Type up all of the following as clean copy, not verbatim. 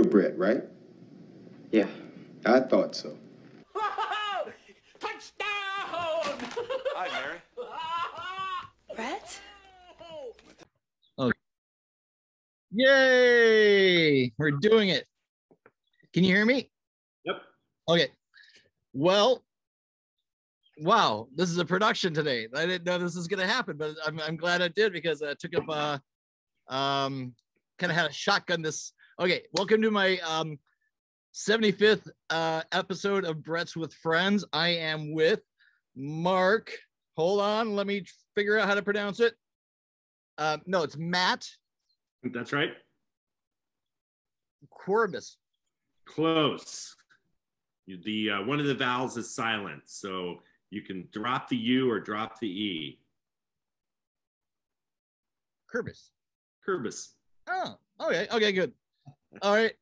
Brett, right? Yeah. I thought so. Touchdown! Hi, Mary. Brett? Oh. Yay! We're doing it. Can you hear me? Yep. Okay. Well, wow, this is a production today. I didn't know this was going to happen, but I'm glad it did because I took up kind of had a shotgun this. Okay, welcome to my 75th episode of Brett's with Friends. I am with Mark. Hold on, let me figure out how to pronounce it. No, it's Matt. That's right. Kuerbis. Close. The one of the vowels is silent, so you can drop the U or drop the E. Kuerbis. Kuerbis. Oh, okay. Okay, good. All right.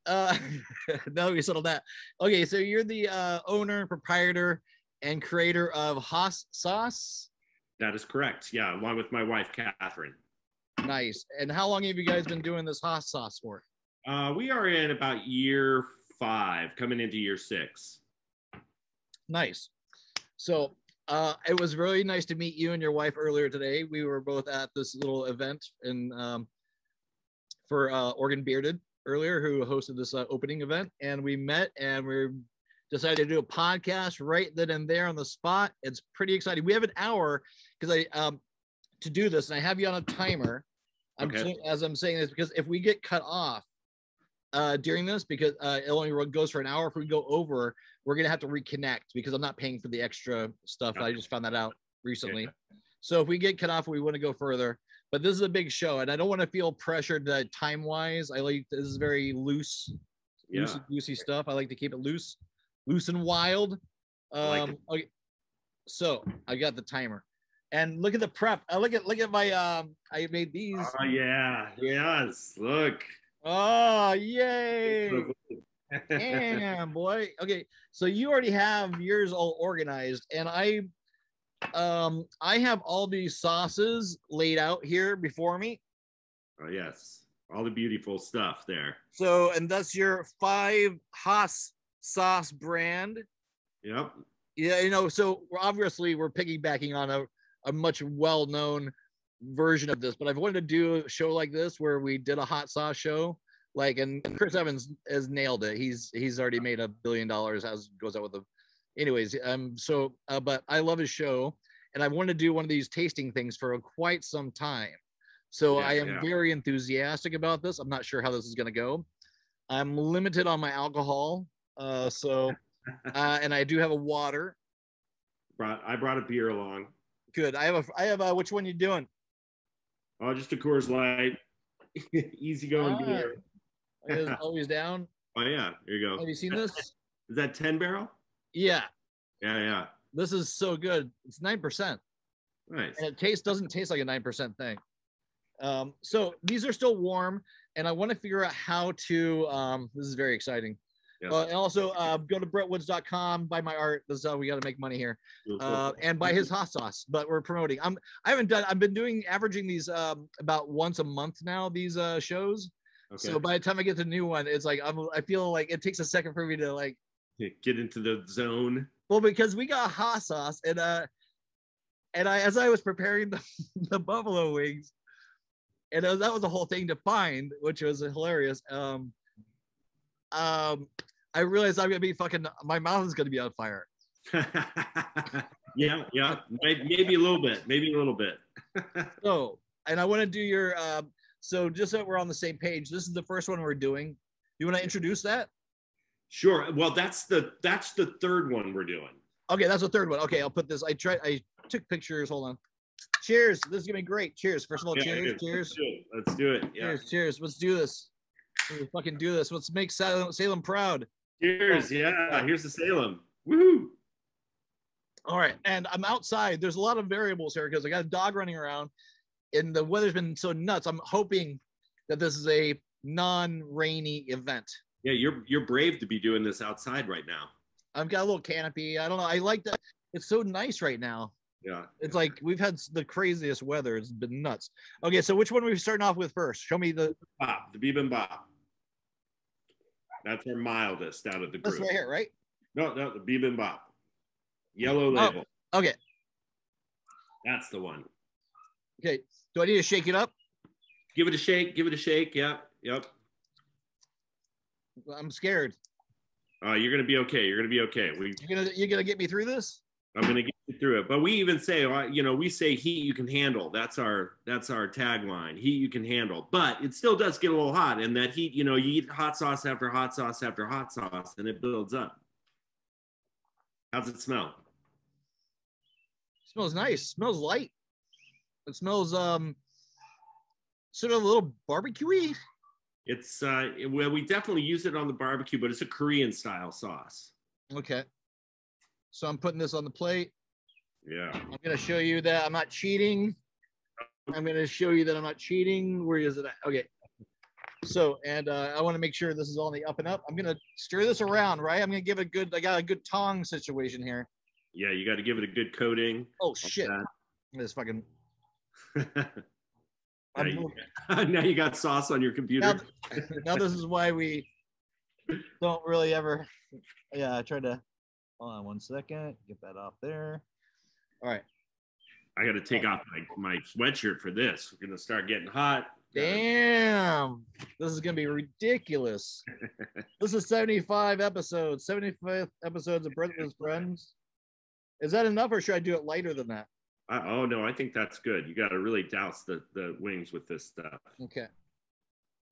Now we settled that. Okay, so you're the owner, proprietor, and creator of Soss. That is correct. Yeah, along with my wife, Catherine. Nice. And how long have you guys been doing this Soss for? We are in about year 5, coming into year 6. Nice. So it was really nice to meet you and your wife earlier today. We were both at this little event in for Oregon Bearded earlier, who hosted this opening event, and we met and we decided to do a podcast right then and there on the spot. It's pretty exciting. We have an hour because I to do this, and I have you on a timer. As I'm saying this because if we get cut off during this, because it only goes for an hour. If we go over, we're gonna have to reconnect because I'm not paying for the extra stuff. I just found that out recently. Yeah. So if we get cut off, we want to go further. But this is a big show, and I don't want to feel pressured time wise. I like this is very loose, loosey stuff. I like to keep it loose and wild. Okay, so I got the timer, and look at the prep. Look at my I made these. Oh yeah, yes. Look. Oh yay! Damn boy. Okay, so you already have yours all organized, and I have all these sauces laid out here before me. Oh yes, all the beautiful stuff there. So, and that's your 5 Haas sauce brand. Yep. Yeah, you know, so obviously we're piggybacking on a much well-known version of this, but I've wanted to do a show like this where we did a hot sauce show, like, and Chris Evans has nailed it. He's already made $1 billion as goes out with the. Anyways, but I love his show, and I want to do one of these tasting things for quite some time. So I am very enthusiastic about this. I'm not sure how this is going to go. I'm limited on my alcohol, and I do have a water. I brought a beer along. Good. I have a. Which one you doing? Oh, just a Coors Light. Easy going beer. Is always down. Oh yeah, here you go. Have you seen this? Is that 10 barrel? Yeah. Yeah. This is so good. It's 9%. Nice. And it doesn't taste like a 9% thing. So these are still warm, and I want to figure out how to. This is very exciting. Yes. And also go to brettwoods.com, buy my art. This is how we got to make money here. And buy his hot sauce. But we're promoting. I've been averaging these about once a month now. These shows. Okay. So by the time I get the new one, it's like I feel like it takes a second for me to like get into the zone. Well, because we got hot sauce, and as I was preparing the buffalo wings, and that was a whole thing to find, which was hilarious. I realized I'm gonna be my mouth is gonna be on fire. yeah, maybe a little bit. So, and I want to do your so just so we're on the same page, this is the first one we're doing. You want to introduce that? Sure. Well, that's the third one we're doing. Okay, that's the third one. Okay, I'll put this. I took pictures. Hold on. Cheers. This is gonna be great. Cheers. First of all, cheers. Cheers. Let's do it. Yeah. Cheers. Let's do this. Let's fucking do this. Let's make Salem proud. Cheers. Yeah. Here's the Salem. Woohoo. All right. And I'm outside. There's a lot of variables here because I got a dog running around and the weather's been so nuts. I'm hoping that this is a non-rainy event. Yeah, you're brave to be doing this outside right now. I've got a little canopy. I don't know. I like that. It's so nice right now. Yeah. It's like we've had the craziest weather. It's been nuts. Okay, so which one are we starting off with first? Show me the bibimbap. That's our mildest out of the This group. right here, right? No, the bibimbap. Yellow Oh, label. okay. That's the one. Okay. Do I need to shake it up? Give it a shake. Give it a shake. Yep. I'm scared. You're gonna be okay. You're gonna be okay. You're gonna get me through this? I'm gonna get you through it. But we even say, we say heat you can handle. That's our tagline. Heat you can handle. But it still does get a little hot, and that heat, you eat hot sauce after hot sauce after hot sauce, and it builds up. How's it smell? Smells nice. Smells light. It smells sort of a little barbecue-y. It's well, we definitely use it on the barbecue, but it's a Korean style sauce. Okay. So I'm putting this on the plate. Yeah. I'm gonna show you that I'm not cheating. I'm gonna show you that I'm not cheating. Where is it at? Okay. So, and I want to make sure this is all on the up and up. I'm gonna stir this around, right? I'm gonna give it I got a good tong situation here. Yeah, you got to give it a good coating. Oh shit! This fucking. Now you got sauce on your computer. Now this is why we don't really ever. Yeah, I tried to. Hold on 1 second. Get that off there. All right. I got to take off my sweatshirt for this. We're gonna start getting hot. Damn, this is gonna be ridiculous. This is 75 episodes, 75 episodes of Breathless Friends. Is that enough, or should I do it lighter than that? Oh no, I think that's good. You got to really douse the wings with this stuff. Okay.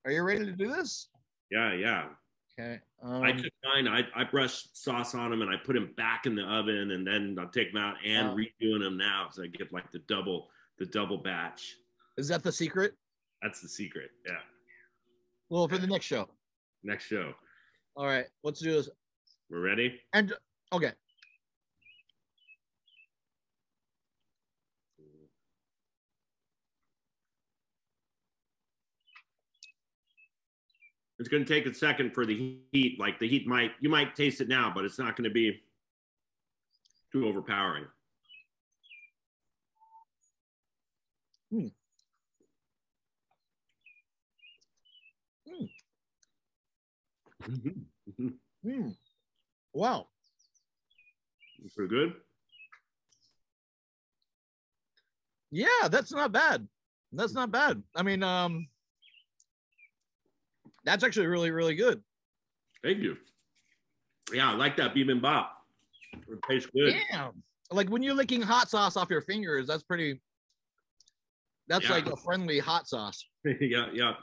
Are you ready to do this? Yeah. Okay. I took mine. I brushed sauce on them and I put them back in the oven, and then I'll take them out and redoing them now, so I get like the double batch. Is that the secret? That's the secret. Yeah. Well, for the next show. Next show. All right. Let's do this. We're ready. And okay. It's going to take a second for the heat. Like the heat you might taste it now, but it's not going to be too overpowering. Mm. Wow. Pretty good. Yeah, that's not bad. That's not bad. I mean, that's actually really, really good. Thank you. Yeah, I like that bibimbap. It tastes good. Damn. Like when you're licking hot sauce off your fingers, that's like a friendly hot sauce. Yeah.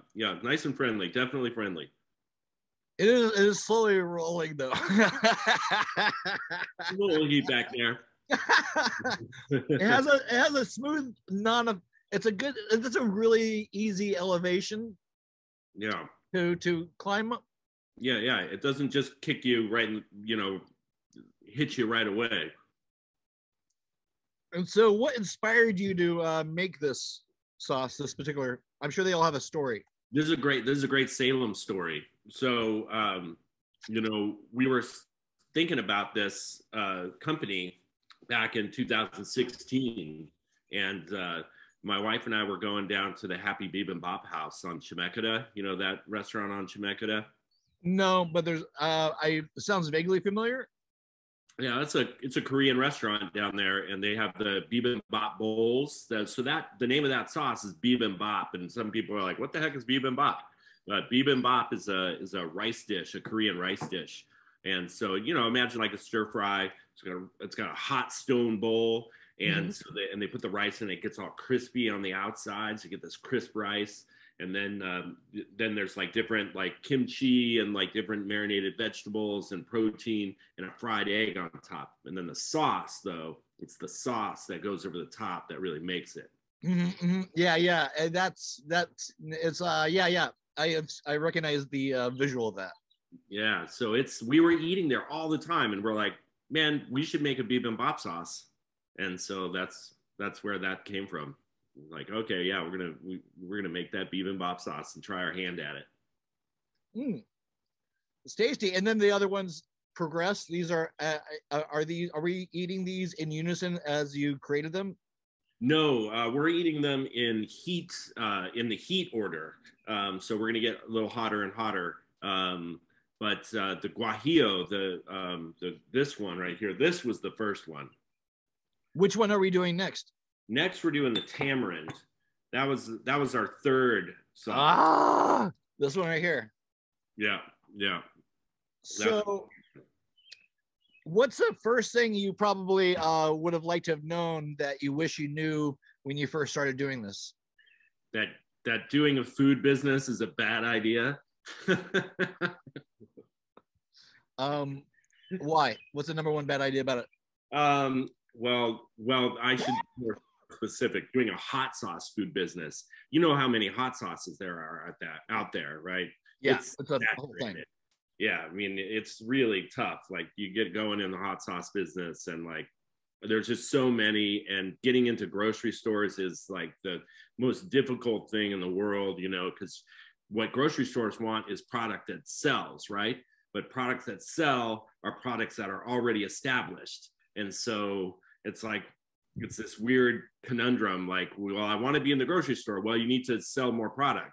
Nice and friendly. Definitely friendly. It is slowly rolling though. A little heat back there. It has a smooth it's a really easy elevation. Yeah. To climb up. Yeah. It doesn't just kick you right, hit you right away. And so what inspired you to make this sauce, this particular? I'm sure they all have a story. This is a great Salem story. So, we were thinking about this company back in 2016, and my wife and I were going down to the Happy Bibimbap House on Chemeketa. You know that restaurant on Chemeketa? No, but there's it sounds vaguely familiar. Yeah, it's a Korean restaurant down there, and they have the bibimbap bowls. The name of that sauce is bibimbap, and some people are like, "What the heck is bibimbap?" But bibimbap is a rice dish, a Korean rice dish, and so imagine like a stir fry. It's got a hot stone bowl, and so they put the rice in. It gets all crispy on the outside, so you get this crisp rice. And then there's like different like kimchi and like different marinated vegetables and protein and a fried egg on top. And then the sauce, though, it's the sauce that goes over the top that really makes it. Yeah. And that's it's yeah. I recognize the visual of that. Yeah. So we were eating there all the time, and we're like, man, we should make a bibimbap sauce. And so that's where that came from. Like, okay, yeah, we're gonna make that bibimbap sauce and try our hand at it. It's tasty. And then the other ones progress. These are we eating these in unison as you created them? No, we're eating them in the heat order. So we're gonna get a little hotter and hotter. But the guajillo, this one right here, this was the first one. Which one are we doing next? Next, we're doing the tamarind. That was our third sauce. Ah, this one right here. Yeah, yeah. So, what's the first thing you probably would have liked to have known that you wish you knew when you first started doing this? That doing a food business is a bad idea. Why? What's the number one bad idea about it? Well, I should be more specific. Doing a hot sauce food business, you know how many hot sauces there are out there, right? Yeah, it's a whole thing. Yeah, I mean, it's really tough. Like, you get going in the hot sauce business, and like, there's just so many, and getting into grocery stores is like the most difficult thing in the world, you know, because what grocery stores want is product that sells, right? But products that sell are products that are already established. And so it's like, it's this weird conundrum. Like, well, I want to be in the grocery store. Well, you need to sell more product.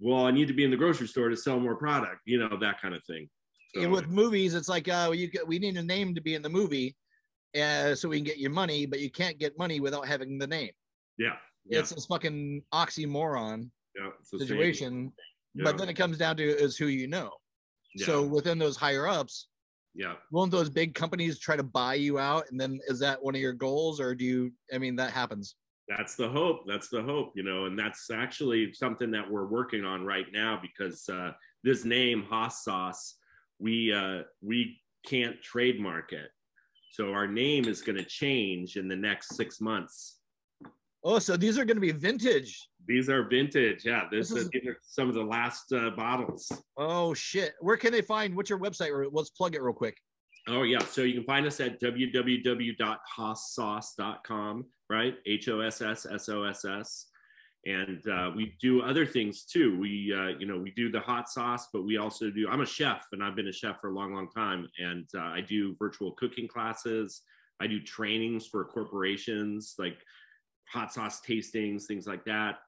Well, I need to be in the grocery store to sell more product, you know, that kind of thing. So, and with movies, it's like, we need a name to be in the movie so we can get you money, but you can't get money without having the name. Yeah. It's this fucking oxymoron situation. Yeah. But then it comes down to is who you know. Yeah. So within those higher ups, won't those big companies try to buy you out? And then is that one of your goals, or that happens? That's the hope. You know, and that's actually something that we're working on right now, because this name Soss, we can't trademark it. So our name is going to change in the next 6 months. Oh, so these are going to be vintage. These are vintage. Yeah, these are some of the last bottles. Oh, shit. Where can they find? What's your website? Let's plug it real quick. Oh, yeah. So you can find us at www.hossoss.com, right? HOSSSOSS. And we do other things too. We do the hot sauce, but we also do, I'm a chef, and I've been a chef for a long, long time. And I do virtual cooking classes. I do trainings for corporations, like hot sauce tastings, things like that.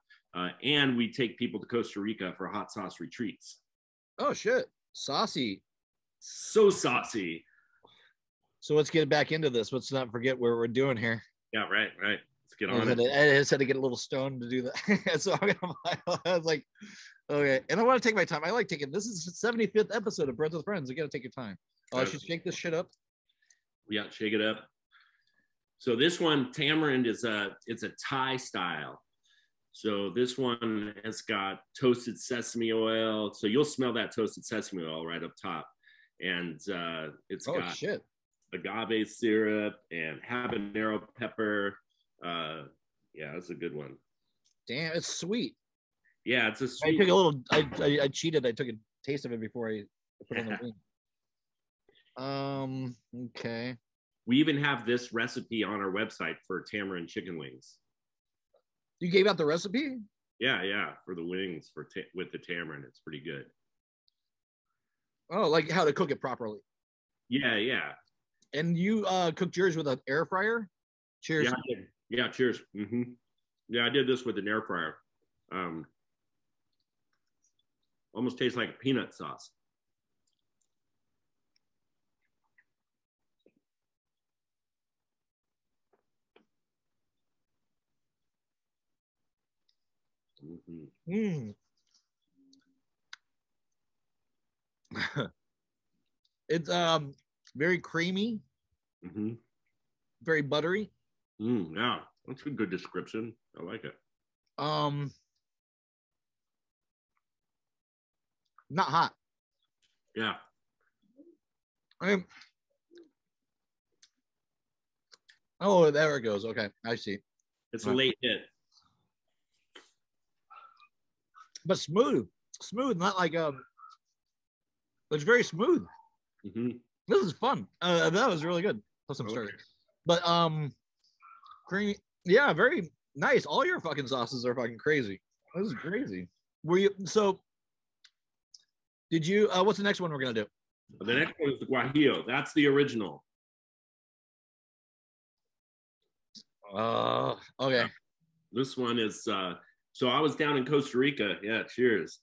And we take people to Costa Rica for hot sauce retreats. Oh, shit. Saucy. So saucy. So let's get back into this. Let's not forget what we're doing here. Yeah, right. Let's get on it. I just had to get a little stoned to do that. So I was like, okay. And I want to take my time. I like taking, this is the 75th episode of Breads with Friends. You got to take your time. Oh, I should shake this shit up. Yeah, shake it up. So this one, tamarind, it's a Thai style. So this one has got toasted sesame oil. So you'll smell that toasted sesame oil right up top. And it's got agave syrup and habanero pepper. Yeah, that's a good one. Damn, it's sweet. Yeah, it's a sweet. I took a little, I cheated. I took a taste of it before I put it on the wing. Okay. We even have this recipe on our website for tamarind chicken wings. You gave out the recipe? Yeah, for the wings with the tamarind. It's pretty good. Oh, like how to cook it properly. Yeah. And you cooked yours with an air fryer? Cheers. Yeah, I did. Yeah, cheers. Mm-hmm. Yeah, I did this with an air fryer. Almost tastes like a peanut sauce. Mm-hmm. It's very creamy, very buttery. Yeah, that's a good description. I like it. Not hot. Yeah. Oh, there it goes. Okay, I see. It's a late hit. But smooth, not like it's very smooth. This is fun. That was really good. Plus some starter. But creamy, yeah, very nice. All your fucking sauces are fucking crazy. This is crazy. Did you what's the next one we're gonna do? The next one is the guajillo. That's the original. Okay. Yeah. This one is so I was down in Costa Rica. Yeah, cheers.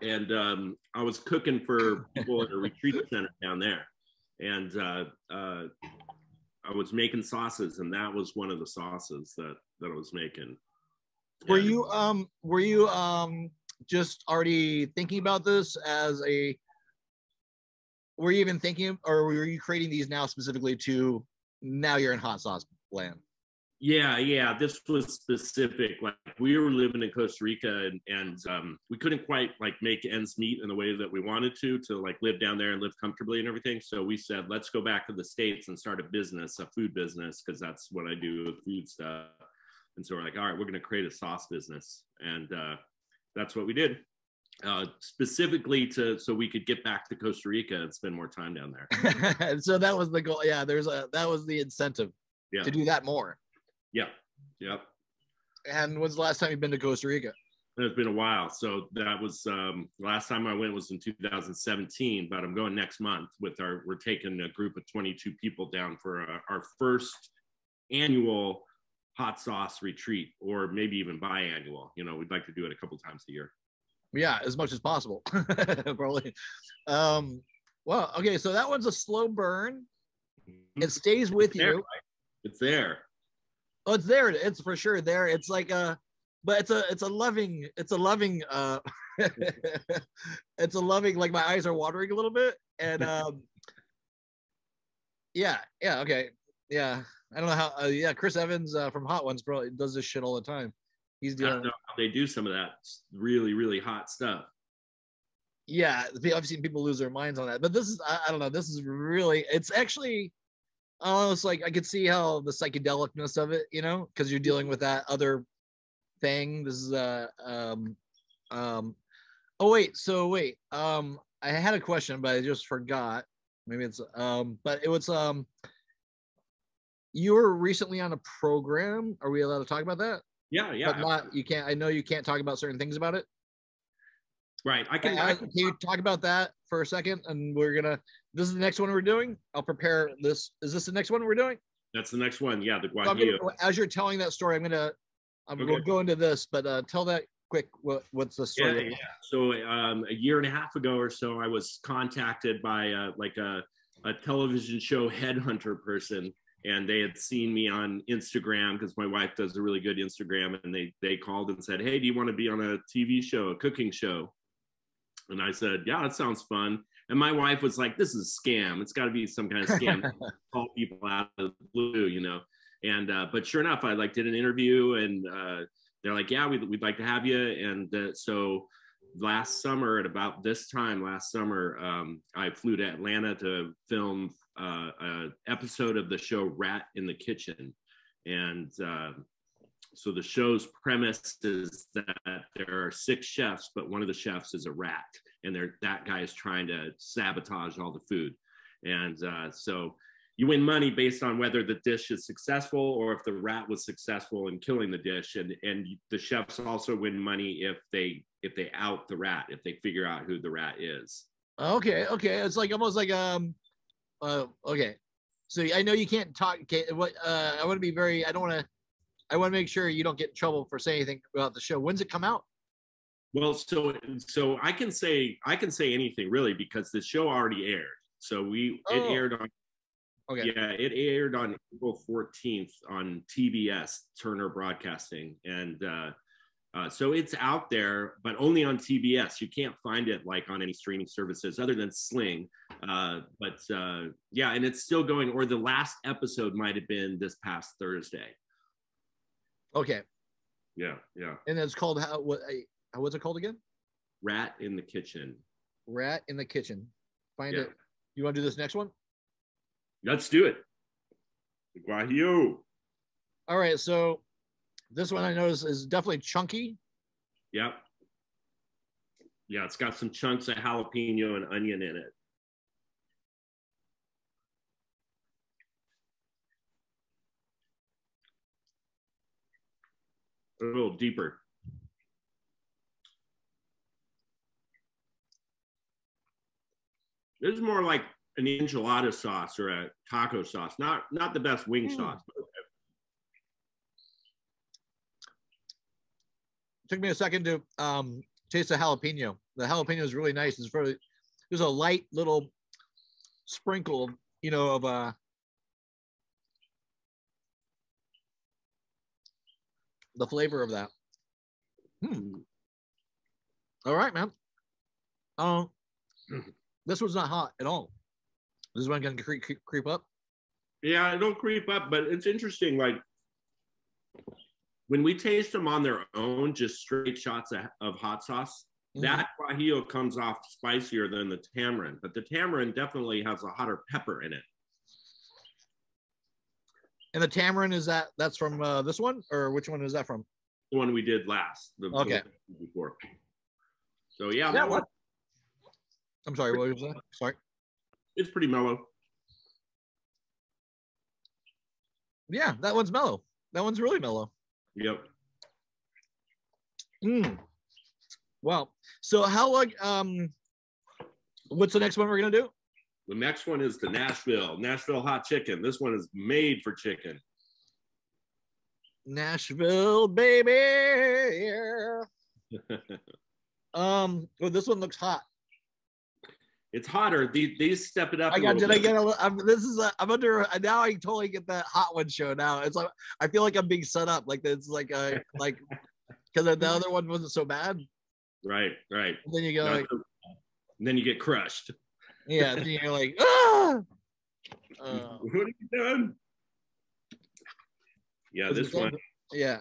and I was cooking for people at a retreat center down there, and I was making sauces, and that was one of the sauces that I was making. Were you just already thinking about this as a? Were you even thinking, or were you creating these now specifically to? Now you're in hot sauce land. Yeah. This was specific. Like we were living in Costa Rica, and we couldn't quite like make ends meet in the way that we wanted to like live down there and live comfortably and everything. So we said, let's go back to the States and start a food business, because that's what I do with food stuff. And so we're like, all right, we're going to create a sauce business, and that's what we did. Specifically so we could get back to Costa Rica and spend more time down there. And so that was the goal. Yeah, that was the incentive to do that more. Yep. And when's the last time you've been to Costa Rica? It's been a while. So that was last time I went was in 2017, but I'm going next month we're taking a group of 22 people down for our first annual hot sauce retreat, or maybe even biannual. We'd like to do it a couple times a year. Yeah, as much as possible. Probably. Well, okay, so that one's a slow burn. It stays with you. It's there. Oh, it's there. It's for sure there. It's like but it's a loving it's a loving like my eyes are watering a little bit, and okay. Yeah. I don't know how Chris Evans from Hot Ones probably does this shit all the time. He's doing. I don't know how they do some of that really, really hot stuff. Yeah, I've seen people lose their minds on that, but this is I don't know. This is really, it's actually almost like I could see how the psychedelicness of it, because you're dealing with that other thing. This is I had a question, but I just forgot. Maybe it's but it was you were recently on a program. Are we allowed to talk about that? Yeah. But you can't. I know you can't talk about certain things about it. Right. Can you talk about that for a second? And this is the next one we're doing. I'll prepare this. Is this the next one we're doing? That's the next one. Yeah. The Guajillo. So as you're telling that story, we'll go into this, but tell that quick. What's the story? Yeah. So a year and a half ago or so, I was contacted by a television show headhunter person. And they had seen me on Instagram, because my wife does a really good Instagram, and they called and said, hey, do you want to be on a TV show, a cooking show? And I said, yeah, that sounds fun. And my wife was like, this is a scam. It's got to be some kind of scam. Call people out of the blue, And but sure enough, I did an interview, and they're like, yeah, we'd like to have you. And so last summer, at about this time last summer, I flew to Atlanta to film an episode of the show Rat in the Kitchen. And so the show's premise is that there are 6 chefs, but one of the chefs is a rat, and that guy is trying to sabotage all the food. And so you win money based on whether the dish is successful or if the rat was successful in killing the dish. And the chefs also win money if they out the rat, if they figure out who the rat is. Okay. It's like almost like okay. So I know you can't talk. I want to be very. I want to make sure you don't get in trouble for saying anything about the show. When's it come out? Well, so I can say anything really, because the show already aired. So it aired on. Okay. Yeah, it aired on April 14th on TBS, Turner Broadcasting, and so it's out there, but only on TBS. You can't find it on any streaming services other than Sling. But and it's still going. Or the last episode might have been this past Thursday. Okay. Yeah. And it's called what's it called again? Rat in the Kitchen. Rat in the Kitchen. Find it. You want to do this next one? Let's do it. Guajillo. All right, so this one I notice is definitely chunky. Yep. Yeah, it's got some chunks of jalapeno and onion in it. A little deeper. This is more like an enchilada sauce or a taco sauce, not the best wing sauce. Took me a second to taste the jalapeno. The jalapeno is really nice. It's very, there's a light little sprinkle, you know, of the flavor of that. All right, man. This was not hot at all. This is one going to creep up. Yeah, it'll creep up, but it's interesting. Like when we taste them on their own, just straight shots of hot sauce, that guajillo comes off spicier than the tamarind, but the tamarind definitely has a hotter pepper in it. And the tamarind, that's from this one, or which one is that from? The one we did last. Okay. Before. So yeah, that one. I'm sorry, what was that? Sorry. It's pretty mellow. Yeah, that one's mellow. That one's really mellow. Yep. Wow. So how long? What's the next one we're gonna do? The next one is the Nashville hot chicken. This one is made for chicken. Nashville, baby. Well, this one looks hot. It's hotter. These step it up. I'm under. Now I totally get that hot one show. Now it's like I feel like I'm being set up. Like it's like because the other one wasn't so bad. Right. And then you go like, then you get crushed. Yeah. Then you're like, ah. What have you done? Yeah, this one. Yeah,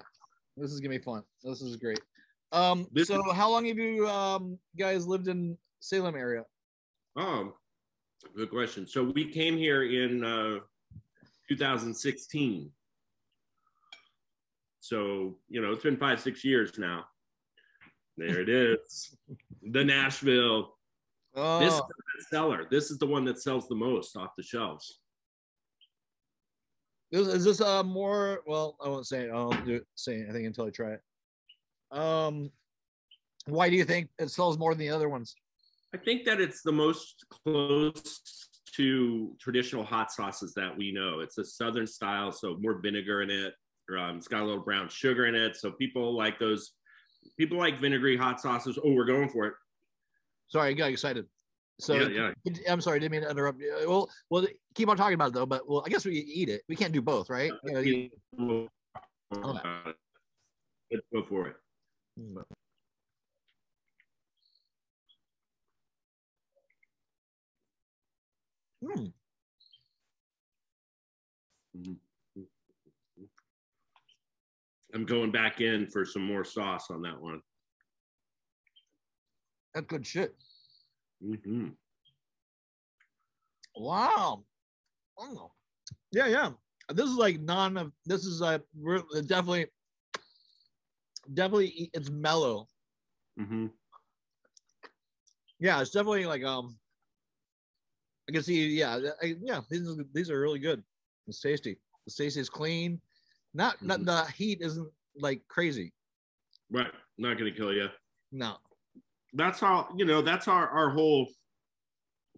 this is gonna be fun. This is great. So how long have you guys lived in Salem area? Oh, good question. So we came here in 2016. So, you know, it's been 5-6 years now. There it is. The Nashville. Oh. This is the bestseller. This is the one that sells the most off the shelves. Is this more? Well, I won't say it. I'll say anything until I try it. Why do you think it sells more than the other ones? I think that it's the most close to traditional hot sauces that we know. It's a Southern style, so more vinegar in it. It's got a little brown sugar in it. So people like those. People like vinegary hot sauces. Oh, we're going for it. Sorry, I got excited. So yeah. I'm sorry, didn't mean to interrupt you. Well, keep on talking about it though. But I guess we eat it. We can't do both, right? Let's go for it. I'm going back in for some more sauce on that one. That's good shit. Mm-hmm. Wow. Oh. Yeah. This is like this is definitely it's mellow. Mm-hmm. Yeah, it's definitely like I can see. These are really good. It's tasty. It's tasty. It's clean. Not the heat isn't like crazy. Right. Not gonna kill you. No. That's how, you know, that's our whole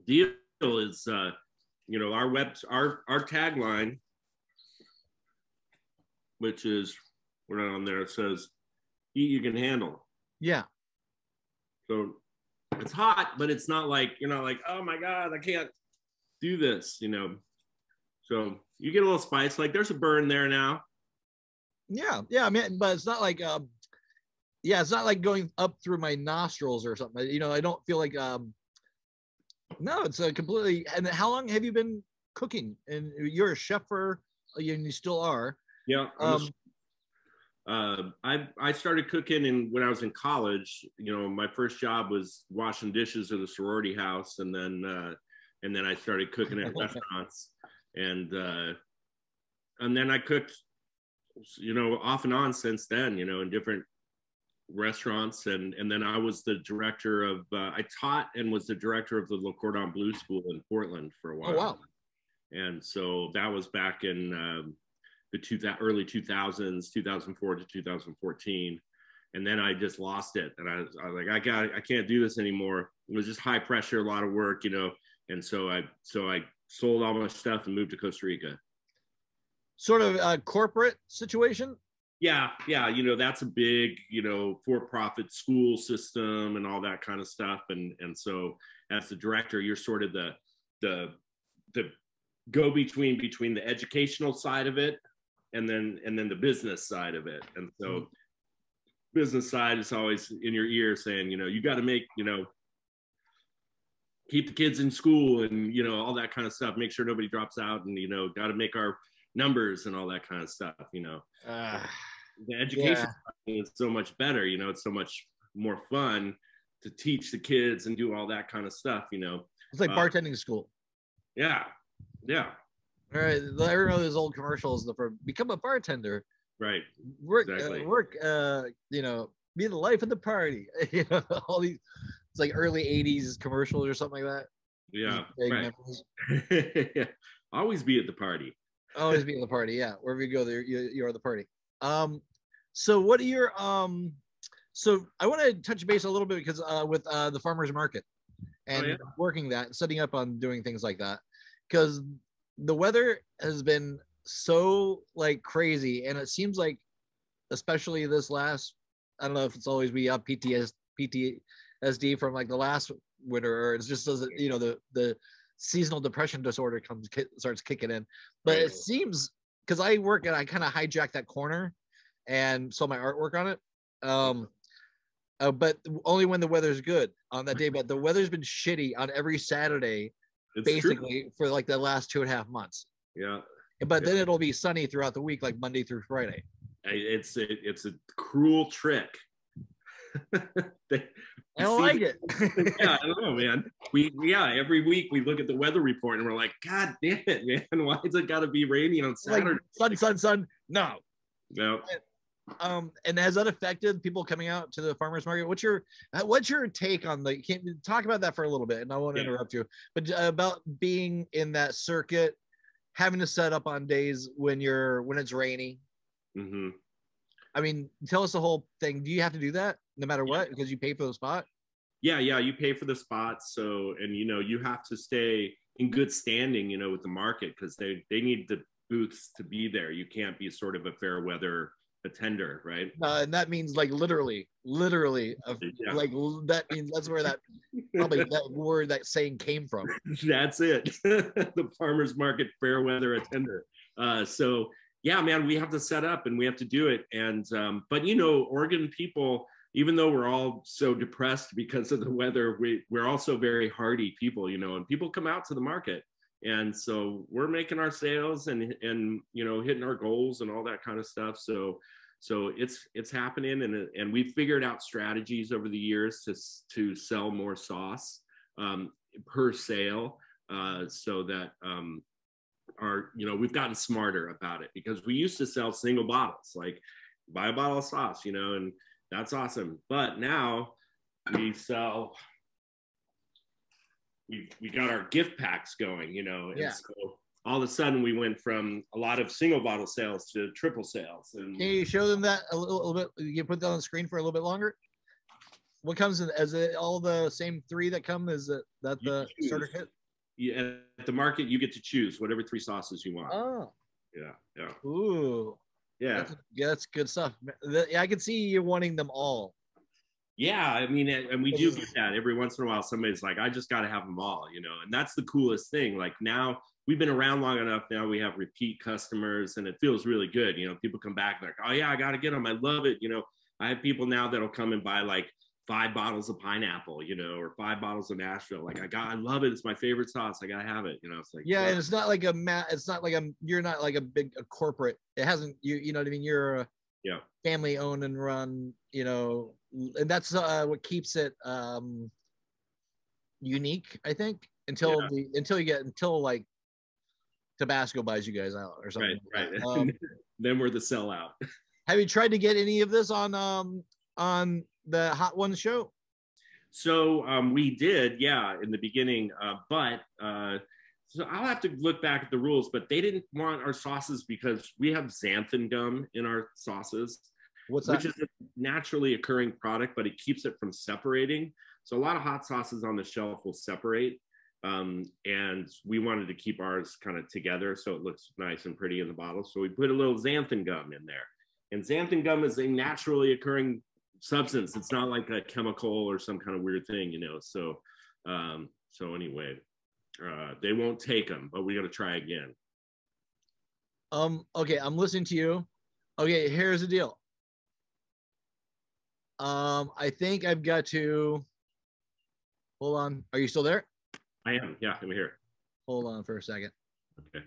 deal is, you know, our tagline, which is, we're not on there, it says, eat you can handle. Yeah. So it's hot, but it's not like, you're not like, oh my God, I can't do this, you know. So you get a little spice, like there's a burn there now. Yeah, I mean, but it's not like it's not like going up through my nostrils or something. You know, I don't feel like no, it's a completely. And how long have you been cooking? And you're a chef and you still are. Yeah. I started cooking when I was in college. You know, my first job was washing dishes at a sorority house, and then I started cooking at restaurants, and then I cooked, you know, off and on since then. You know, in different restaurants, and then I was the director of I taught and was the director of the Le Cordon Bleu School in Portland for a while. Oh wow. And so that was back in the early 2000s, 2004 to 2014, and then I just lost it, and I was like, I can't do this anymore. It was just high pressure, a lot of work, you know, and so I sold all my stuff and moved to Costa Rica. Sort of a corporate situation. Yeah, that's a big, for-profit school system and all that kind of stuff. And so as the director, you're sort of the go-between the educational side of it and then the business side of it. And so business side is always in your ear saying, you got to make, keep the kids in school and, all that kind of stuff, make sure nobody drops out and, got to make our numbers and all that kind of stuff, the education is so much better, it's so much more fun to teach the kids and do all that kind of stuff, It's like bartending school. Yeah. All right, I remember those old commercials for become a bartender. Right. Work, exactly. Be the life of the party. All these, it's like early '80s commercials or something like that. Yeah. Right. Yeah. Always be at the party. Always be at the party. Yeah, wherever you go, there you are the party. So what are your So I want to touch base a little bit because with the farmers market and working that, setting up on doing things like that, because the weather has been so like crazy, and it seems like, especially this last, I don't know if it's always we have PTSD from like the last winter, or it's just doesn't, the seasonal depression disorder starts kicking in. But it seems, because I work and I kind of hijack that corner and saw my artwork on it. But only when the weather's good on that day. But the weather's been shitty on every Saturday, basically for like the last 2.5 months. Yeah. But then it'll be sunny throughout the week, like Monday through Friday. It's a cruel trick. I don't like it. Yeah, I don't know, man. Every week we look at the weather report and we're like, God damn it, man! Why is it got to be rainy on Saturday? Like, sun. No. And has that affected people coming out to the farmers market? What's your take on the? Can't talk about that for a little bit, and I won't interrupt you. But about being in that circuit, having to set up on days when it's rainy. Mm-hmm. I mean, tell us the whole thing. Do you have to do that no matter what because you pay for the spot? Yeah, you pay for the spot. So, and you have to stay in good standing, with the market because they need the booths to be there. You can't be sort of a fair weather attender, right? And that means like literally, like that means that's where that probably that word, that saying came from. That's it. The farmers market fair weather attender. So yeah, man, we have to set up and we have to do it. And but Oregon people, even though we're all so depressed because of the weather, we're also very hardy people, and people come out to the market. And so we're making our sales and hitting our goals and all that kind of stuff. So it's happening, and we've figured out strategies over the years to sell more sauce per sale, so that we've gotten smarter about it, because we used to sell single bottles, like buy a bottle of sauce, and that's awesome. But now we sell. We got our gift packs going, and so all of a sudden we went from a lot of single bottle sales to triple sales. And can you show them that a little bit? You put that on the screen for a little bit longer. What comes in? Is it all the same 3 that come? Is that the starter kit? Yeah, at the market you get to choose whatever 3 sauces you want. Oh, yeah. Ooh, yeah. That's good stuff. I can see you wanting them all. Yeah, I mean, and we do get that every once in a while. Somebody's like, I just got to have them all, and that's the coolest thing. Like, now we've been around long enough. Now we have repeat customers, and it feels really good. People come back like, oh yeah, I got to get them. I love it. I have people now that'll come and buy like 5 bottles of pineapple, or 5 bottles of Nashville. Like, I love it. It's my favorite sauce. I gotta have it. It's like, and it's not like you're not like a corporate. It hasn't, you know what I mean? You're a family owned and run, and that's what keeps it unique, I think, until like Tabasco buys you guys out or something. Right. Then we're the sellout. Have you tried to get any of this on the Hot Ones show? So we did, in the beginning, but so I'll have to look back at the rules, but they didn't want our sauces because we have xanthan gum in our sauces. What's that? Which is a naturally occurring product, but it keeps it from separating. So a lot of hot sauces on the shelf will separate. And we wanted to keep ours kind of together so it looks nice and pretty in the bottle. So we put a little xanthan gum in there. And xanthan gum is a naturally occurring substance. It's not like a chemical or some kind of weird thing, you know. So, so anyway, they won't take them, but we got to try again. Okay, I'm listening to you. Okay, here's the deal. I think I've got to hold on. Are you still there? I am. Yeah, I'm here. Hold on for a second. Okay.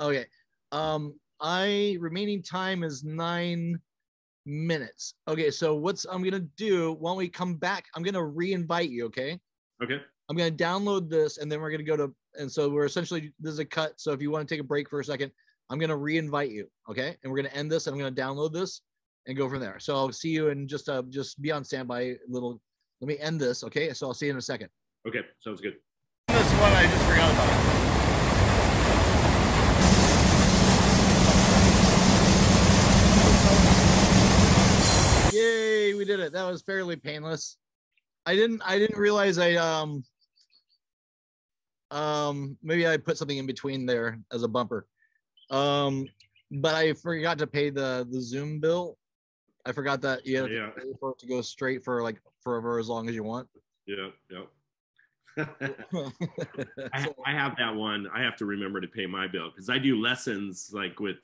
Okay. Remaining time is 9 minutes. Okay, so I'm gonna do, why don't we come back? I'm gonna re-invite you, okay? Okay. I'm gonna download this and then we're gonna go to, and so we're essentially, this is a cut. So if you want to take a break for a second, I'm gonna re-invite you, okay? And we're gonna end this. I'm gonna download this and go from there. So I'll see you in just be on standby a little. Let me end this, okay? So I'll see you in a second. Okay, sounds good. This one I just forgot about. Yay, we did it. That was fairly painless. I didn't realize maybe I put something in between there as a bumper. But I forgot to pay the Zoom bill. I forgot that you have to pay for it to go straight for like forever as long as you want. Yeah. I have that one. I have to remember to pay my bill because I do lessons like with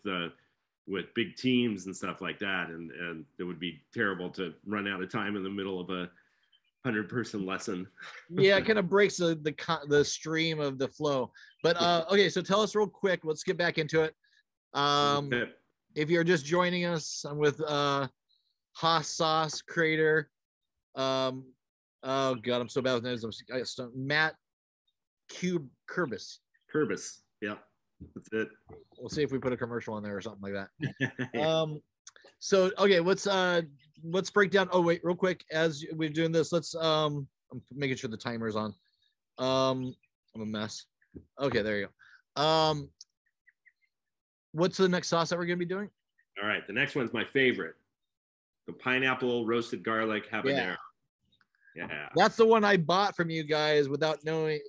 big teams and stuff like that, and it would be terrible to run out of time in the middle of a 100-person lesson. Yeah, it kind of breaks the stream of the flow. But okay, so tell us real quick. Let's get back into it. If you're just joining us, I'm with Soss creator. Oh god, I'm so bad with names. Matt Kuerbis. Kuerbis, yeah, that's it. We'll see if we put a commercial on there or something like that. So okay, let's break down. Oh wait, real quick, as we're doing this, I'm making sure the timer's on. I'm a mess. Okay, there you go. What's the next sauce that we're gonna be doing? All right, the next one's my favorite. The pineapple roasted garlic habanero. Yeah. That's the one I bought from you guys without knowing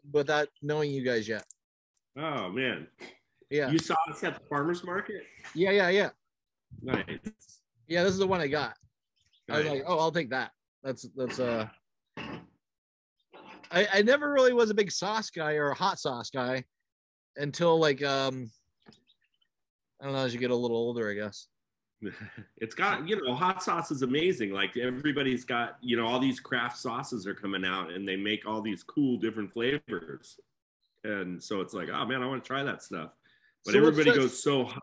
you guys yet. Oh man. Yeah. You saw us at the farmer's market? Yeah. Nice. Yeah, this is the one I got. Nice. I was like, oh, I'll take that. That's I never really was a big sauce guy or a hot sauce guy until like I don't know, as you get a little older, I guess. It's got, hot sauce is amazing. Like everybody's got, all these craft sauces are coming out and they make all these cool different flavors. And so it's like, oh man, I want to try that stuff. But so everybody goes so hot.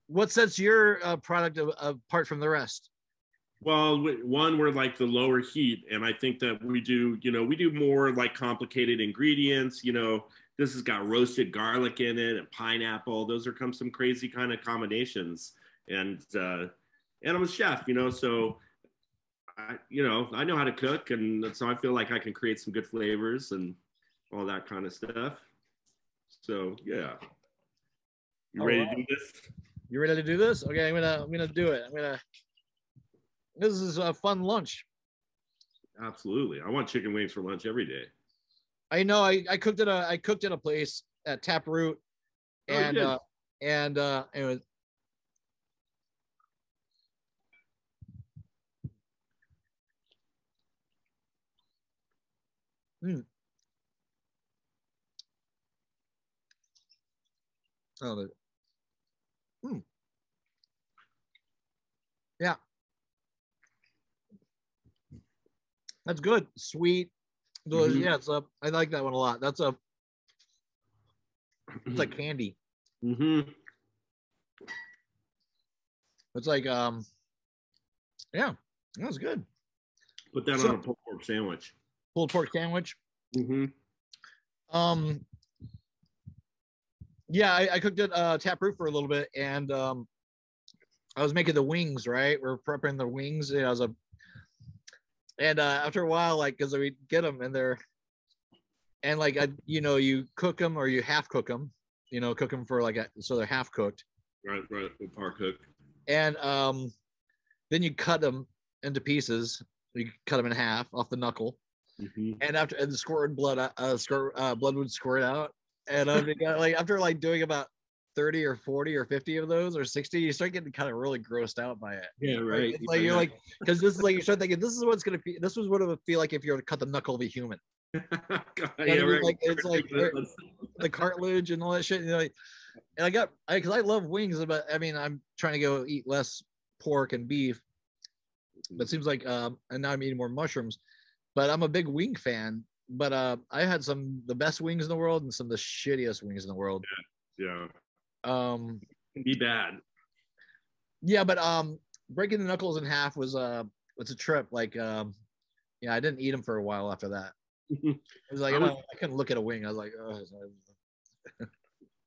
What sets your product apart from the rest? Well, one, we're like the lower heat. And I think that we do more like complicated ingredients. This has got roasted garlic in it and pineapple. Those are some crazy kind of combinations. And I'm a chef, so I know how to cook, and so I feel like I can create some good flavors and all that kind of stuff. So yeah, you ready to do this? You ready to do this? Okay, I'm gonna do it. This is a fun lunch. Absolutely, I want chicken wings for lunch every day. I know. I cooked at a place at Taproot, and it was. Oh, yeah, that's good. Sweet, delicious. Yeah, I like that one a lot. It's like candy. It's like yeah, that was good. Put that on a pulled pork sandwich. Pulled pork sandwich. Yeah, I cooked at Taproot for a little bit, and I was making the wings. Right, we're prepping the wings. After a while, like, because we get them and you cook them or you half cook them. Cook them for so they're half cooked. Right, par cooked. And then you cut them into pieces. You cut them in half off the knuckle. And after the squirt blood would squirt out. And after doing about 30 or 40 or 50 of those or 60, you start getting kind of really grossed out by it. Yeah, right. It's like you're like, because this is like you start thinking this is what's gonna be. This is what it would feel like if you were to cut the knuckle of a human. God, Yeah, right. like it's like the cartilage and all that shit. You know, like, and because I love wings, but I mean I'm trying to go eat less pork and beef. But it seems like and now I'm eating more mushrooms. But I'm a big wing fan. But I had some the best wings in the world and some of the shittiest wings in the world. Yeah. Um, Can be bad. yeah, but breaking the knuckles in half was it's a trip. Like yeah, I didn't eat them for a while after that. It was like I couldn't look at a wing. I was like, oh.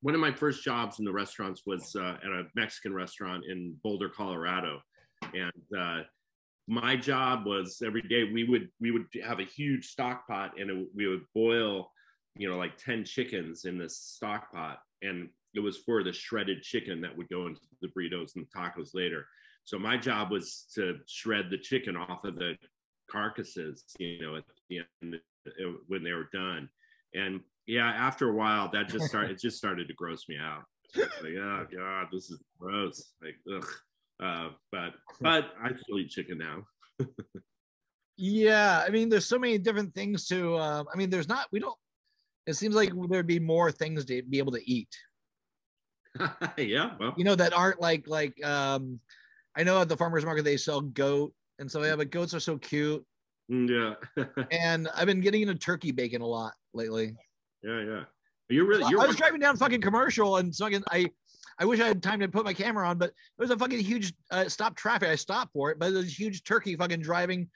One of my first jobs in the restaurants was at a Mexican restaurant in Boulder, Colorado, and my job was every day we would have a huge stock pot, and we would boil, like 10 chickens in this stock pot, and it was for the shredded chicken that would go into the burritos and tacos later. So my job was to shred the chicken off of the carcasses, at the end when they were done. And yeah, after a while, that just started. It just started to gross me out. Like, oh god, this is gross. Like, ugh. But I still eat chicken now. Yeah, I mean, there's so many different things to. I mean, there's not. We don't. It seems like there'd be more things to be able to eat. Yeah, well, that aren't like I know at the farmers market they sell goat, and so yeah, but goats are so cute. Yeah. And I've been getting into turkey bacon a lot lately. Yeah. I was driving down fucking commercial, and so I wish I had time to put my camera on, but there was a fucking huge stop traffic. I stopped for it, but there's a huge turkey fucking driving,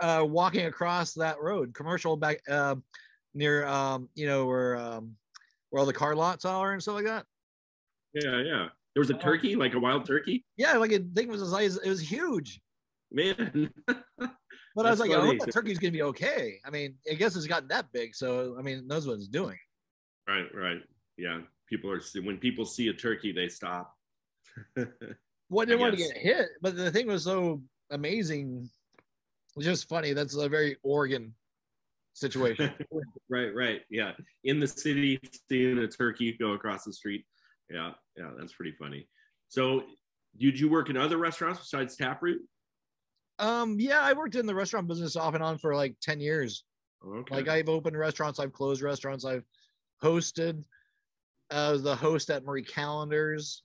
walking across that road, commercial back near where all the car lots are and stuff like that. Yeah. There was a turkey, like a wild turkey. Yeah, like a thing was the size. It was huge. Man. But I was like, I hope that turkey's gonna be okay. I mean, I guess it's gotten that big, so I mean, it knows what it's doing. Right. Yeah. When people see a turkey, they stop. Well, I didn't want to get hit, but the thing was so amazing. It was just funny. That's a very Oregon situation. Right. Yeah. In the city, seeing a turkey go across the street. Yeah. That's pretty funny. So, did you work in other restaurants besides Taproot? Yeah, I worked in the restaurant business off and on for like 10 years. Okay. Like I've opened restaurants, I've closed restaurants, I've hosted. I was the host at Marie Callender's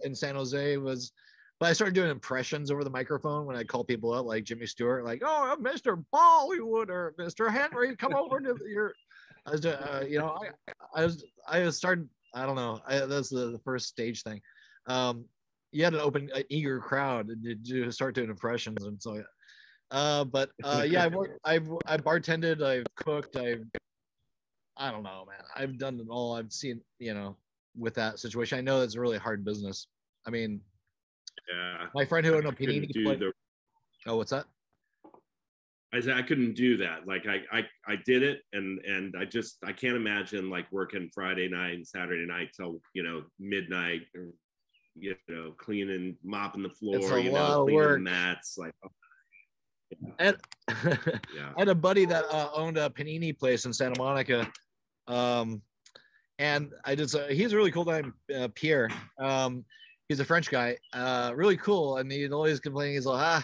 in San Jose. But I started doing impressions over the microphone when I call people up, like Jimmy Stewart, like, "Oh, Mr. Bollywood or Mr. Henry, come over to your." I was, I was starting. I don't know. That's the first stage thing. You had an eager crowd to start doing impressions, and so. Yeah, I've bartended, I've cooked, I don't know, man. I've done it all. I've seen, with that situation. I know it's a really hard business. I mean, yeah. My friend who owned a panini place. Oh, what's that? I said I couldn't do that. Like I did it, and I can't imagine like working Friday night and Saturday night till midnight, or cleaning, mopping the floor, it's a lot of cleaning work. The mats, like. And I had a buddy that owned a panini place in Santa Monica, and he's a really cool guy, Pierre. He's a French guy, really cool, and he'd always complain. He's like,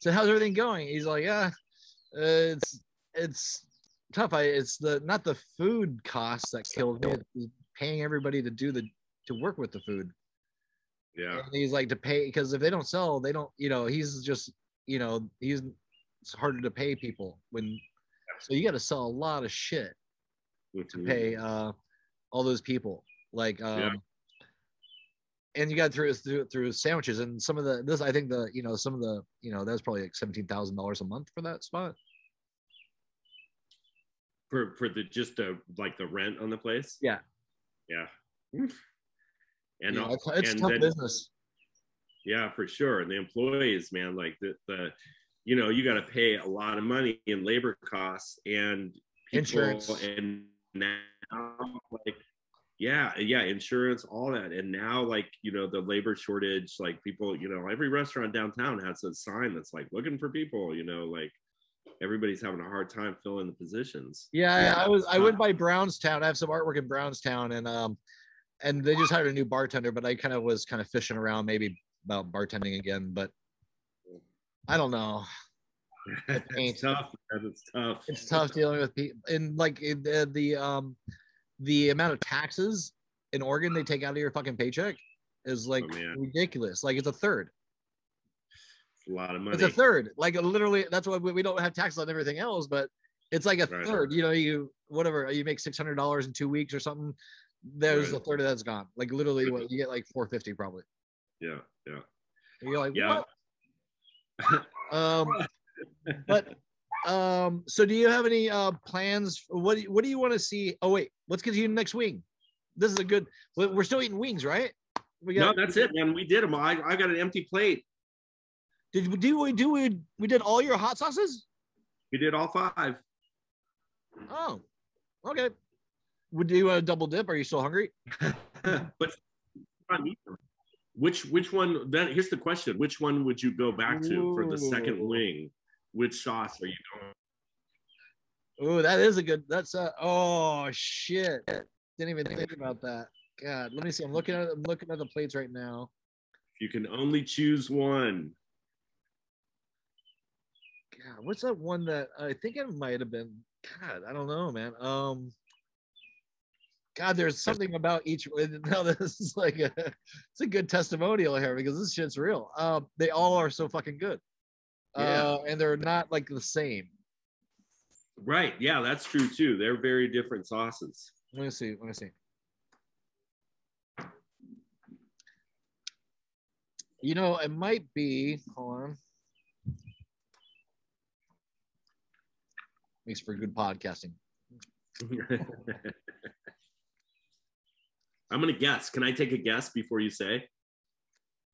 so how's everything going? He's like, yeah, it's tough. It's not the food costs that kills me. It's paying everybody to work with the food. Yeah, and he's like, to pay, because if they don't sell, they don't. He's just it's harder to pay people so you got to sell a lot of shit to pay all those people, like and you got through sandwiches and some of I think some of the that's probably like $17,000 a month for that spot for the rent on the place. Yeah. And it's tough business. Yeah, for sure. And the employees, man, like the you got to pay a lot of money in labor costs and people, insurance, and now like insurance, all that. And now the labor shortage, like people, every restaurant downtown has a sign that's like looking for people, like everybody's having a hard time filling the positions. I went by Brownstown. I have some artwork in Brownstown, and and they just hired a new bartender, but I kind of was fishing around maybe about bartending again, but I don't know. It's tough. It's tough. It's tough dealing with people, and like the amount of taxes in Oregon they take out of your fucking paycheck is like ridiculous. Like it's a third. It's a lot of money. It's a third. Like literally, that's why we don't have taxes on everything else, but it's like a third. You know, you make $600 in 2 weeks or something. There's a third of that's gone. Like literally, what you get like $450 probably. Yeah. And you're like, what? But so do you have any plans? What do you want to see? Oh wait, let's get to you next week. This is a good. We're still eating wings, right? No, that's it, man. We did them. I got an empty plate. Did we did all your hot sauces? We did all 5. Oh, okay. Would you want a double dip? Are you still hungry? But which one? Then here's the question: which one would you go back to for the second wing? Which sauce are you going? Oh, that is a good. That's oh shit! Didn't even think about that. God, let me see. I'm looking at the plates right now. If you can only choose one. God, what's that one that I think it might have been? God, I don't know, man. God, there's something about each. Now this is like it's a good testimonial here because this shit's real. They all are so fucking good. And they're not like the same. Right. Yeah, that's true too. They're very different sauces. Let me see. You know, it might be. Hold on. Makes for good podcasting. I'm gonna guess. Can I take a guess before you say?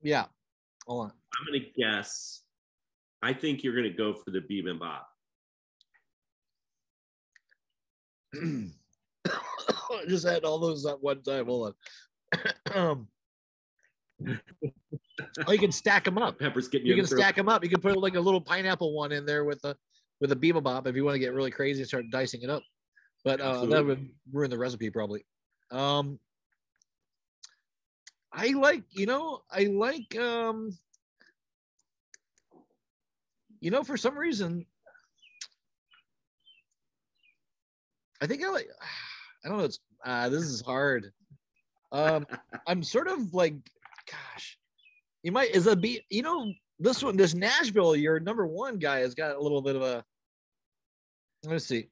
Yeah. Hold on. I'm gonna guess. I think you're gonna go for the bibimbap. I just had all those at one time. Hold on. Oh, you can stack them up. Pepper's getting you can stack them up. You can put like a little pineapple one in there with a bibimbap if you want to get really crazy and start dicing it up. But that would ruin the recipe probably. I like for some reason I think I don't know, it's this is hard. I'm sort of like, gosh, this Nashville, your number one guy has got a little bit of a, let's see.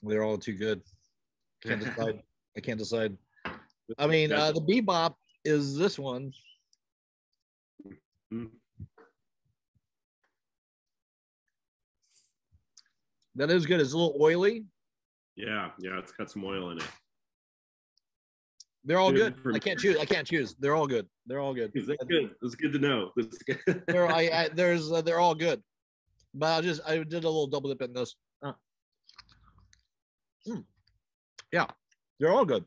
They're all too good. Can't decide. I can't decide. I mean, the bebop is this one. That is good. It's a little oily. Yeah, it's got some oil in it. They're all good. I can't choose. They're all good. Is that good? It's good to know. They're all good. But I did a little double dip in this. Yeah, they're all good.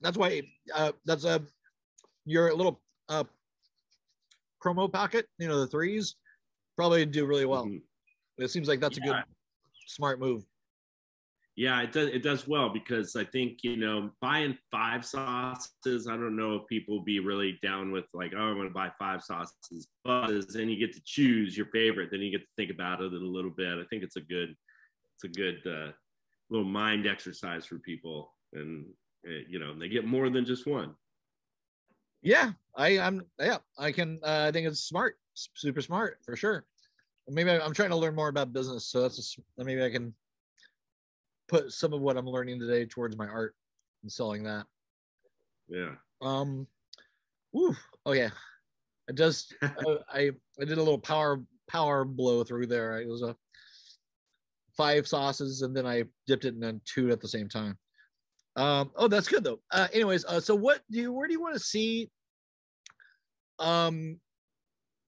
That's why that's your little promo packet, the 3s probably do really well. It seems like that's a good smart move. Yeah, it does well because I think, buying 5 sauces, I don't know if people be really down with like, oh, I'm going to buy 5 sauces, but then you get to choose your favorite. Then you get to think about it a little bit. I think it's a good little mind exercise for people, and they get more than just one. Yeah, I think it's smart, super smart for sure. Maybe I'm trying to learn more about business, so maybe I can put some of what I'm learning today towards my art and selling that. Yeah. Oh yeah. I did a little power blow through there. It was a 5 sauces, and then I dipped it in then 2 at the same time. Oh, that's good though. Anyways, so where do you want to see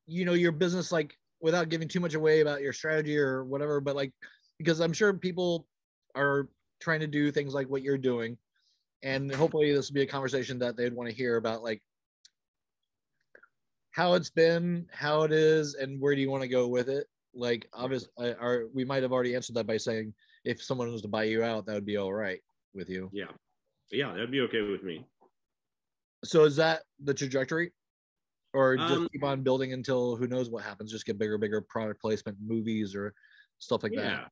your business, like, without giving too much away about your strategy or whatever, but like, because I'm sure people are trying to do things like what you're doing, and hopefully this will be a conversation that they'd want to hear about, like how it's been, how it is, and where do you want to go with it, Like, obviously, we might have already answered that by saying if someone was to buy you out, that would be all right with you. Yeah, that'd be okay with me. So is that the trajectory, or just Um, keep on building until who knows what happens? Just get bigger product placement, movies or stuff like that.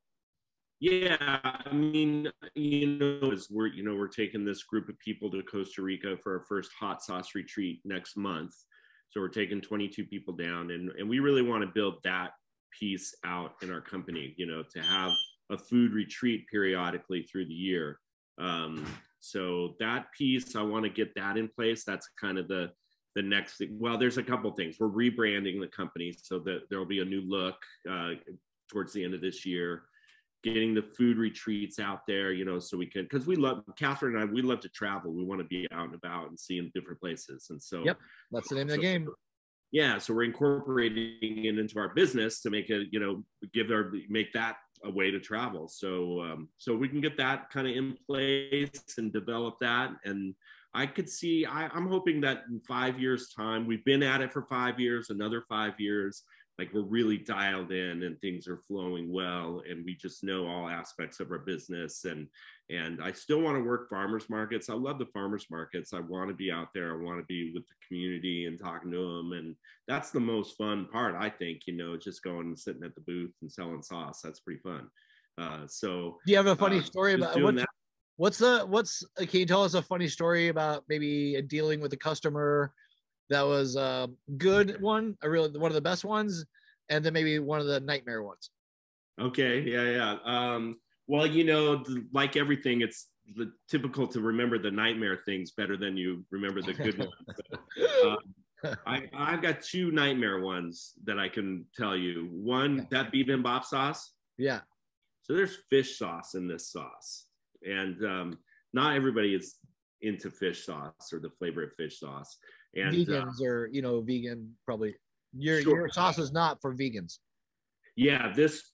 Yeah, I mean, as we're taking this group of people to Costa Rica for our first hot sauce retreat next month. So we're taking 22 people down, and we really want to build that piece out in our company, to have a food retreat periodically through the year. So that piece, I want to get that in place. That's kind of the next thing. Well, there's a couple things. We're rebranding the company so that there'll be a new look towards the end of this year. Getting the food retreats out there, so we can, because Catherine and I, we love to travel. We want to be out and about and seeing different places. And so, yep, that's the name of the game. Yeah, so we're incorporating it into our business to make it, make that a way to travel. So, so we can get that kind of in place and develop that. And I could see, I'm hoping that in 5 years' time, we've been at it for 5 years, another 5 years, like we're really dialed in and things are flowing well, and we just know all aspects of our business. And I still want to work farmers markets. I love the farmers markets. I want to be out there. I want to be with the community and talking to them. And that's the most fun part, I think, just going and sitting at the booth and selling sauce. That's pretty fun. So do you have a funny story about that? Can you tell us a funny story about maybe dealing with a customer that was a good one, one of the best ones, and then maybe one of the nightmare ones? Okay, yeah. Well, like everything, it's typical to remember the nightmare things better than you remember the good ones. I've got 2 nightmare ones that I can tell you. One, that bibimbap sauce. Yeah. So there's fish sauce in this sauce, and not everybody is into fish sauce or the flavor of fish sauce. And vegans are, vegan probably. Your sauce is not for vegans. Yeah, this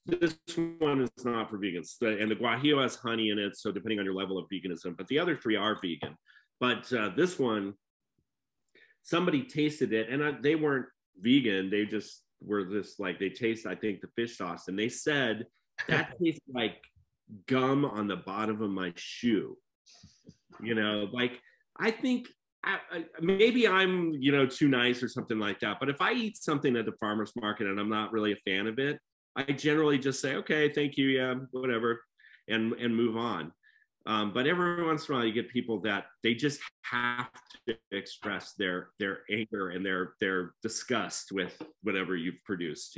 one is not for vegans. And the guajillo has honey in it, so depending on your level of veganism. But the other 3 are vegan. But this one, somebody tasted it, and they weren't vegan. They just were they taste, I think, the fish sauce, and they said that tastes like gum on the bottom of my shoe. I think maybe I'm, too nice or something like that. But if I eat something at the farmer's market and I'm not really a fan of it, I generally just say, okay, thank you, yeah, whatever, and move on. But every once in a while, you get people that they just have to express their anger and their disgust with whatever you've produced,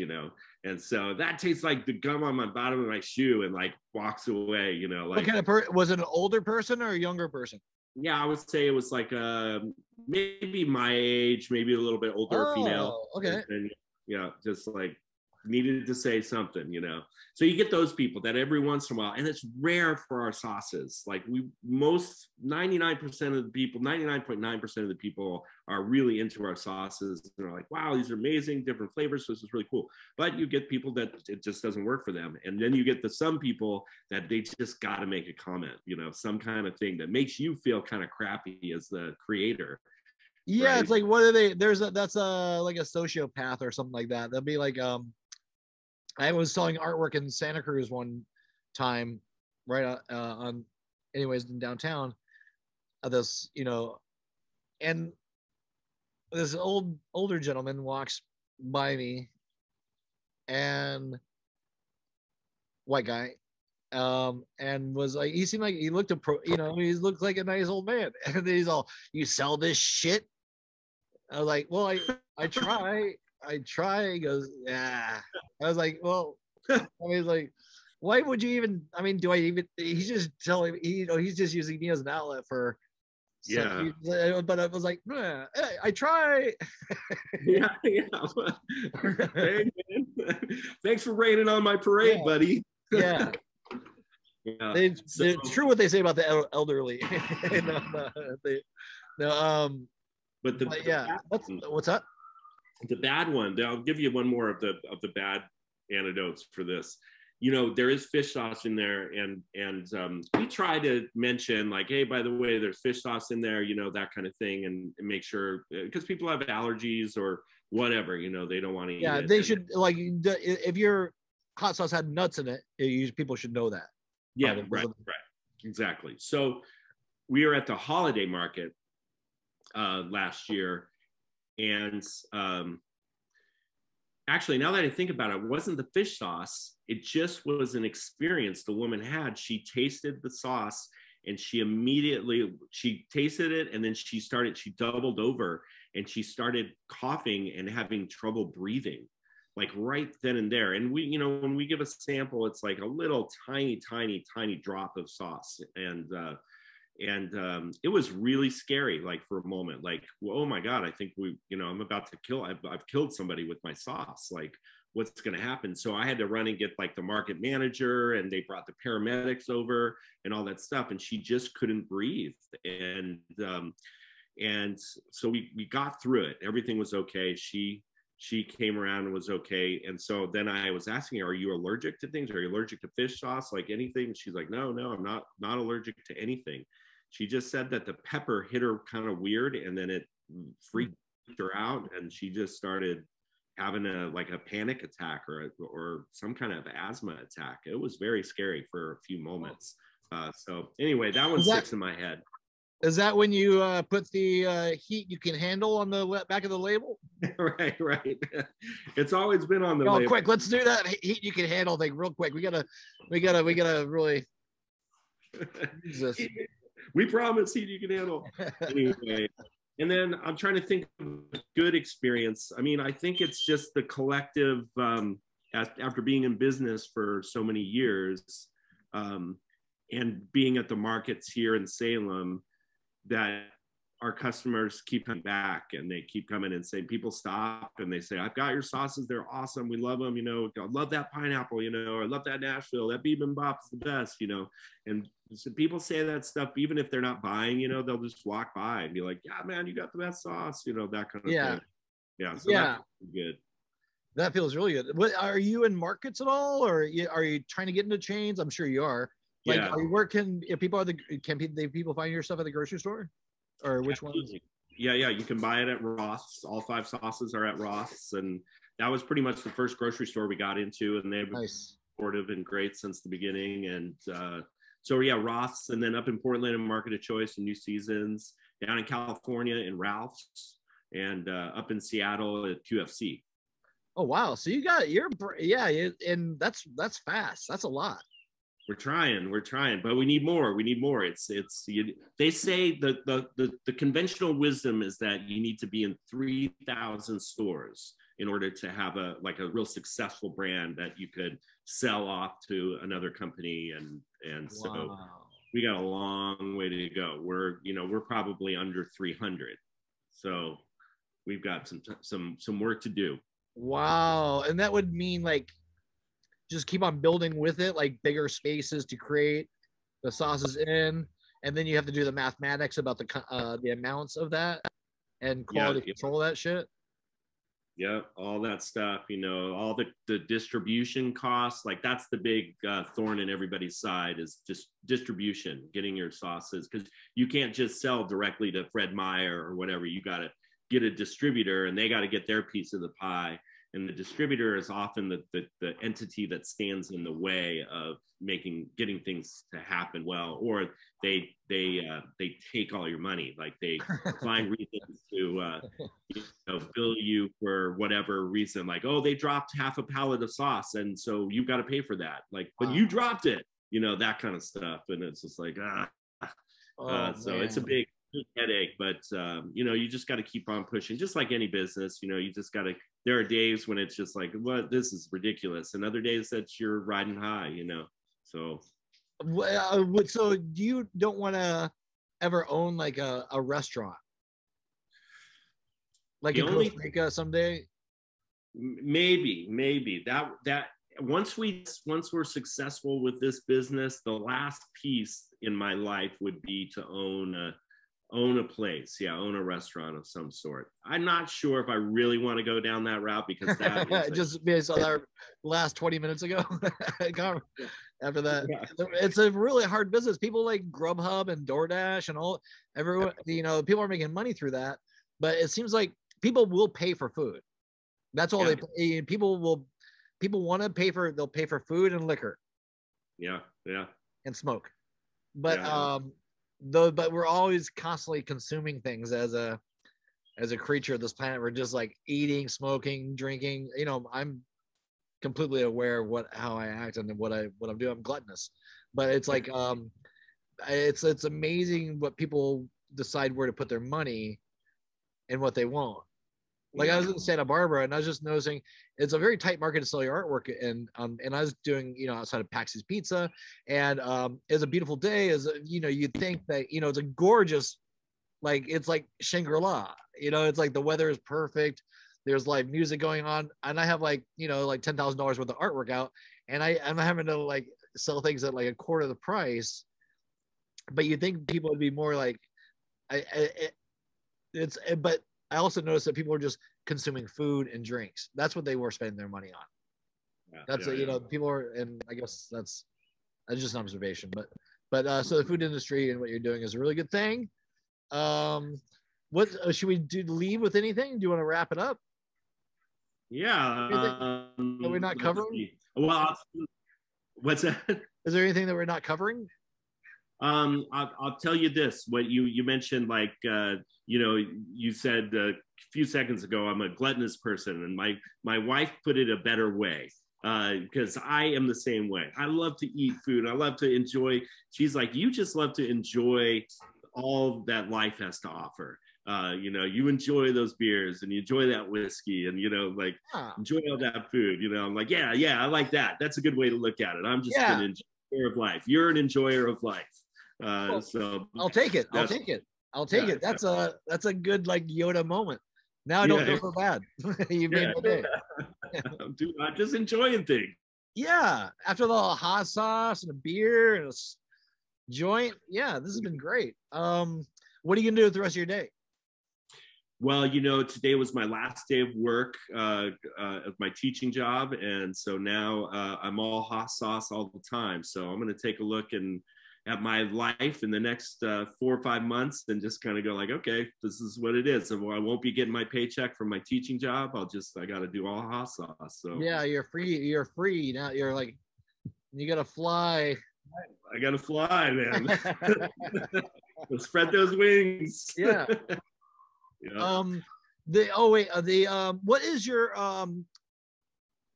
And so that tastes like the gum on my bottom of my shoe, and walks away, What kind of was it an older person or a younger person? Yeah, I would say it was maybe my age, maybe a little bit older female. Okay. And just needed to say something, So you get those people that every once in a while, and it's rare for our sauces. 99% of the people, 99.9% of the people are really into our sauces. They're like, wow, these are amazing, different flavors. So this is really cool. But you get people that it just doesn't work for them. And then you get some people that they just got to make a comment, some kind of thing that makes you feel kind of crappy as the creator. Yeah, right? It's like, what are they? That's like a sociopath or something like that. That'd be like, I was selling artwork in Santa Cruz one time, right in downtown. This, and this older gentleman walks by me, and white guy, and was like, he seemed like he looked he looked like a nice old man, and then he's all, "You sell this shit?" I was like, "Well, I try." He goes, "Yeah." I was like, "Well," he's like, "Why would you even?" I mean, do I even? He's just telling me, he's just using me as an outlet for. Yeah. But I was like, I try. Yeah. Hey, thanks for raining on my parade, buddy. Yeah. Yeah. It's true what they say about the elderly. But yeah, what's up? The bad one. I'll give you one more of the bad anecdotes for this. There is fish sauce in there, and we try to mention hey, by the way, there's fish sauce in there, that kind of thing, and make sure, because people have allergies or whatever, they don't want to eat it. They should, if you're hot sauce had nuts in it, people should know that. Yeah, right, exactly. So we were at the holiday market last year, and actually, now that I think about it, it wasn't the fish sauce. It just was an experience the woman had. She tasted the sauce and she tasted it, and then she doubled over and she started coughing and having trouble breathing, like right then and there. And we, when we give a sample, it's like a little tiny drop of sauce. And it was really scary, like for a moment, like, oh my God, I think I'm about to I've killed somebody with my sauce. Like, what's going to happen? So I had to run and get like the market manager, and they brought the paramedics over and all that stuff. And she just couldn't breathe. And so we got through it. Everything was okay. She came around and was okay. And so then I was asking her, are you allergic to things? Are you allergic to fish sauce? Like anything? She's like, no, I'm not allergic to anything. She just said that the pepper hit her kind of weird, and then it freaked her out, and she just started having a panic attack or some kind of asthma attack. It was very scary for a few moments. So anyway, that one sticks in my head. Is that when you put the heat you can handle on the back of the label? Right. It's always been on the label. Quick, let's do that heat you can handle thing real quick. We gotta really use this. We promise heat you can handle. Anyway, and then I'm trying to think of a good experience. I mean, I think it's just the collective, after being in business for so many years, and being at the markets here in Salem, that our customers keep coming back, and they keep coming and saying, people stop and they say, I've got your sauces, they're awesome, we love them, I love that pineapple, I love that Nashville, that bibimbap is the best, and so people say that stuff even if they're not buying, they'll just walk by and be like, yeah man, you got the best sauce, that kind of thing. Yeah, so that's good. That feels really good. What, are you in markets at all, or are you trying to get into chains? I'm sure you are. Like, where can people find your stuff at the grocery store, or which ones? Yeah, you can buy it at Roth's. All 5 sauces are at Roth's, and that was pretty much the first grocery store we got into, and they've been supportive and great since the beginning. And so Roth's, and then up in Portland and Market of Choice and New Seasons, down in California in Ralph's, and up in Seattle at QFC. Oh wow! So you got and that's fast. That's a lot. We're trying, but we need more. They say the conventional wisdom is that you need to be in 3,000 stores in order to have a real successful brand that you could sell off to another company. And so we got a long way to go. We're probably under 300. So we've got some work to do. Wow. And that would mean just keep on building with it, like bigger spaces to create the sauces in, and then you have to do the mathematics about the amounts of that and quality control that shit. Yeah, all that stuff, all the distribution costs, like that's the big thorn in everybody's side, is just distribution, getting your sauces, because you can't just sell directly to Fred Meyer or whatever. You got to get a distributor, and they got to get their piece of the pie. And the distributor is often the entity that stands in the way of getting things to happen well, or they take all your money. Like they find reasons to bill you for whatever reason. Like, oh, they dropped half a pallet of sauce, and so you've got to pay for that. Like, but you dropped it, that kind of stuff. And it's just like so it's a big headache, but you just got to keep on pushing, just like any business. You just got to. There are days when it's just like, what, this is ridiculous, and other days that you're riding high. So so you don't want to ever own like a restaurant, like in Costa Rica someday? Maybe that once we're successful with this business, the last piece in my life would be to own a place, own a restaurant of some sort. I'm not sure if I really want to go down that route, because that just based on our last 20 minutes ago. After that, it's a really hard business. People like Grubhub and DoorDash and everyone, people are making money through that, but it seems like people will pay for food. That's all they pay. People will people want to they'll pay for food and liquor. Yeah. And smoke. But Yeah. but we're always constantly consuming things as a creature of this planet. We're just like eating, smoking, drinking. I'm completely aware of how I act and what I'm doing. I'm gluttonous. But it's like it's amazing what people decide where to put their money and what they want. Like I was in Santa Barbara and I was just noticing it's a very tight market to sell your artwork, and I was doing outside of Pax's Pizza, and it's a beautiful day. You'd think that it's a gorgeous, like it's like Shangri-La. It's like the weather is perfect. There's live music going on, and I have like $10,000 worth of artwork out, and I'm having to like sell things at like a quarter of the price. But you think people would be more like, but I also noticed that people are just consuming food and drinks. That's what they were spending their money on. That's people are, and I guess that's just an observation. But so the food industry and what you're doing is a really good thing. What should we do? Leave with anything? Do you want to wrap it up? Yeah. That we're not covering? Well, what's that? Is there anything that we're not covering? I'll tell you this. What you mentioned, like you said a few seconds ago, I'm a gluttonous person, and my wife put it a better way, because I am the same way. I love to eat food. I love to enjoy. She's like, you just love to enjoy all that life has to offer. You enjoy those beers and you enjoy that whiskey, and enjoy all that food. I'm like, yeah, I like that. That's a good way to look at it. I'm just an enjoyer of life. You're an enjoyer of life. So I'll take it. That's a good like Yoda moment. Now I don't feel so bad. You made my day. Dude, I'm just enjoying things. Yeah, after the hot sauce and a beer and a joint. Yeah, this has been great. What are you gonna do with the rest of your day? Well, today was my last day of work of my teaching job, and so now I'm all hot sauce all the time. So I'm going to take a look at my life in the next 4 or 5 months and just kind of go like, okay, this is what it is. So I won't be getting my paycheck from my teaching job. I got to do all hot sauce. So yeah, you're free now. You're like, you got to fly. I got to fly, man. Spread those wings. Yeah. Yeah. What is your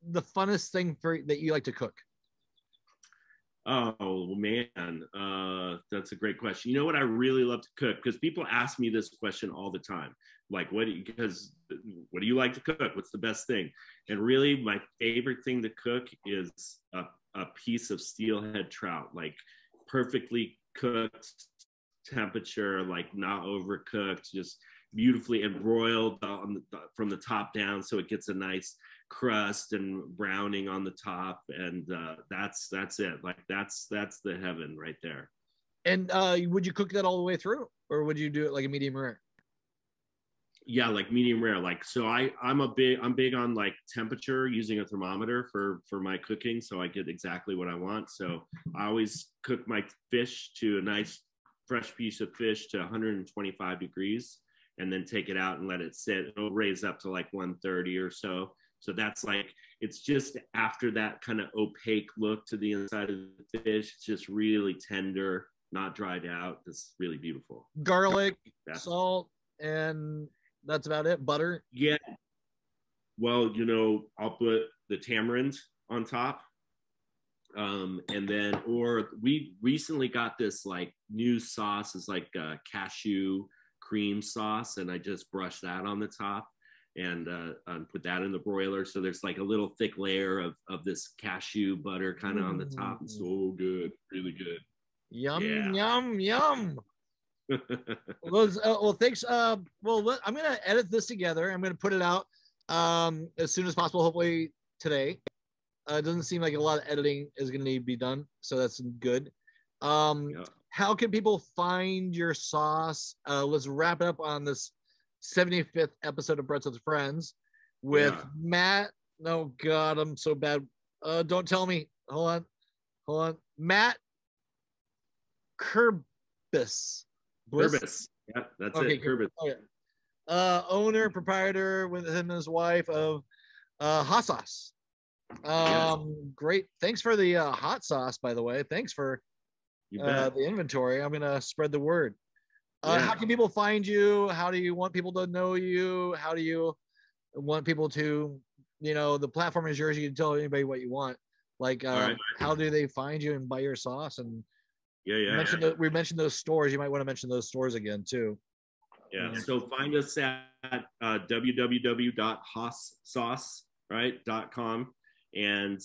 the funnest thing that you like to cook? Oh man, that's a great question. You know what I really love to cook? Because people ask me this question all the time. Like, what do you like to cook? What's the best thing? And really, my favorite thing to cook is a piece of steelhead trout, like perfectly cooked, temperature, like not overcooked, just beautifully and broiled from the top down, so it gets a nice crust and browning on the top, and that's it. Like that's the heaven right there. And would you cook that all the way through, or would you do it like a medium rare? Yeah, like medium rare. Like, so I'm big on like temperature, using a thermometer for my cooking, so I get exactly what I want. So I always cook my fish to a nice fresh piece of fish to 125 degrees, and then take it out and let it sit. It'll raise up to like 130 or so. So that's like, it's just after that kind of opaque look to the inside of the fish. It's just really tender, not dried out. It's really beautiful. Garlic, salt, and that's about it. Butter. Yeah. Well, I'll put the tamarind on top. And then, or we recently got this like new sauce. It's like cashew cream sauce, and I just brush that on the top and put that in the broiler. So there's like a little thick layer of this cashew butter kind of on the top. It's so good, really good. Yum, yum. Well, thanks. I'm gonna edit this together. I'm gonna put it out as soon as possible, hopefully today. It doesn't seem like a lot of editing is gonna need to be done, so that's good. How can people find your sauce? Let's wrap it up on this 75th episode of Brett's with Friends with Matt. Oh God, I'm so bad. Don't tell me. Hold on. Matt Kuerbis. Kuerbis. Yeah, that's it. Kuerbis. Okay. Owner, proprietor with him and his wife of Hot Sauce. Great. Thanks for the hot sauce, by the way. Thanks for the inventory. I'm gonna spread the word. How can people find you? How do you want people to know you? How do you want people to, the platform is yours. You can tell anybody what you want. Like, how do they find you and buy your sauce? And we mentioned those stores. You might want to mention those stores again too. Yeah. So find us at www.hosssauce.com and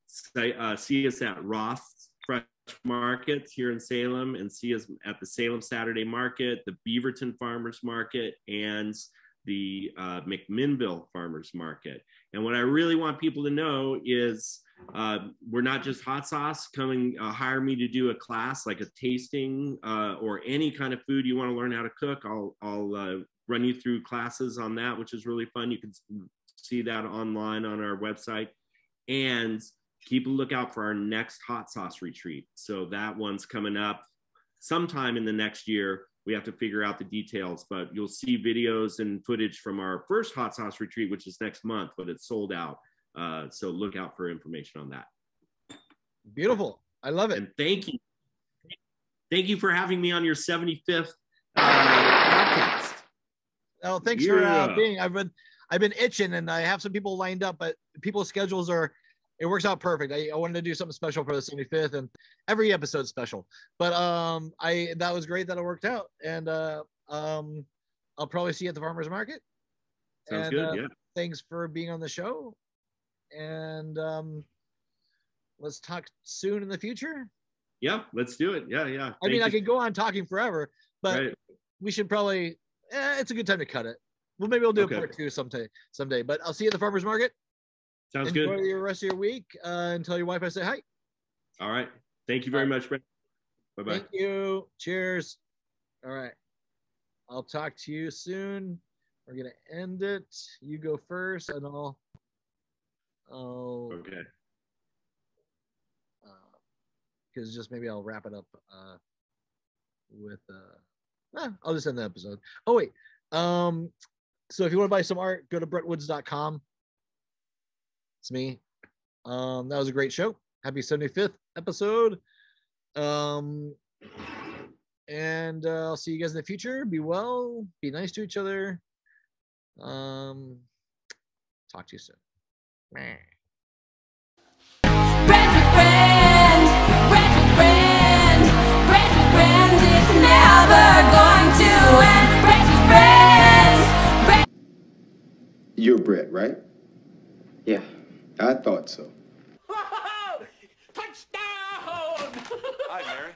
see us at Roth's Fresh Markets here in Salem, and see us at the Salem Saturday Market, the Beaverton Farmers Market, and the McMinnville Farmers Market. And what I really want people to know is we're not just hot sauce. Come and hire me to do a class, like a tasting or any kind of food you want to learn how to cook. I'll run you through classes on that, which is really fun. You can see that online on our website. And keep a lookout for our next hot sauce retreat. So that one's coming up sometime in the next year. We have to figure out the details, but you'll see videos and footage from our first hot sauce retreat, which is next month, but it's sold out. So look out for information on that. Beautiful. I love it. And thank you. Thank you for having me on your 75th podcast. Oh, thanks for being. I've been itching, and I have some people lined up, but people's schedules it works out perfect. I wanted to do something special for the 75th, and every episode's special. But that was great that it worked out, and I'll probably see you at the farmers market. Sounds good. Yeah. Thanks for being on the show, and let's talk soon in the future. Yeah, let's do it. Yeah. I mean, I could go on talking forever, but we should probably. It's a good time to cut it. Well, maybe we'll do a part 2 someday. But I'll see you at the farmers market. Sounds good. Enjoy the rest of your week, and tell your wife I say hi. All right. Thank you very much, Brent. Bye-bye. Thank you. Cheers. All right. I'll talk to you soon. We're going to end it. You go first, and I'll okay. Because just maybe I'll wrap it up with I'll just end the episode. Oh, wait. So if you want to buy some art, go to brentwoods.com. It's me. That was a great show. Happy 75th episode. And I'll see you guys in the future. Be well. Be nice to each other. Talk to you soon. Friends with friends, friends with friends, friends with friends. It's never going to end. Friends with friends. You're Brett, right? Yeah. I thought so. Touchdown! Hi, Mary.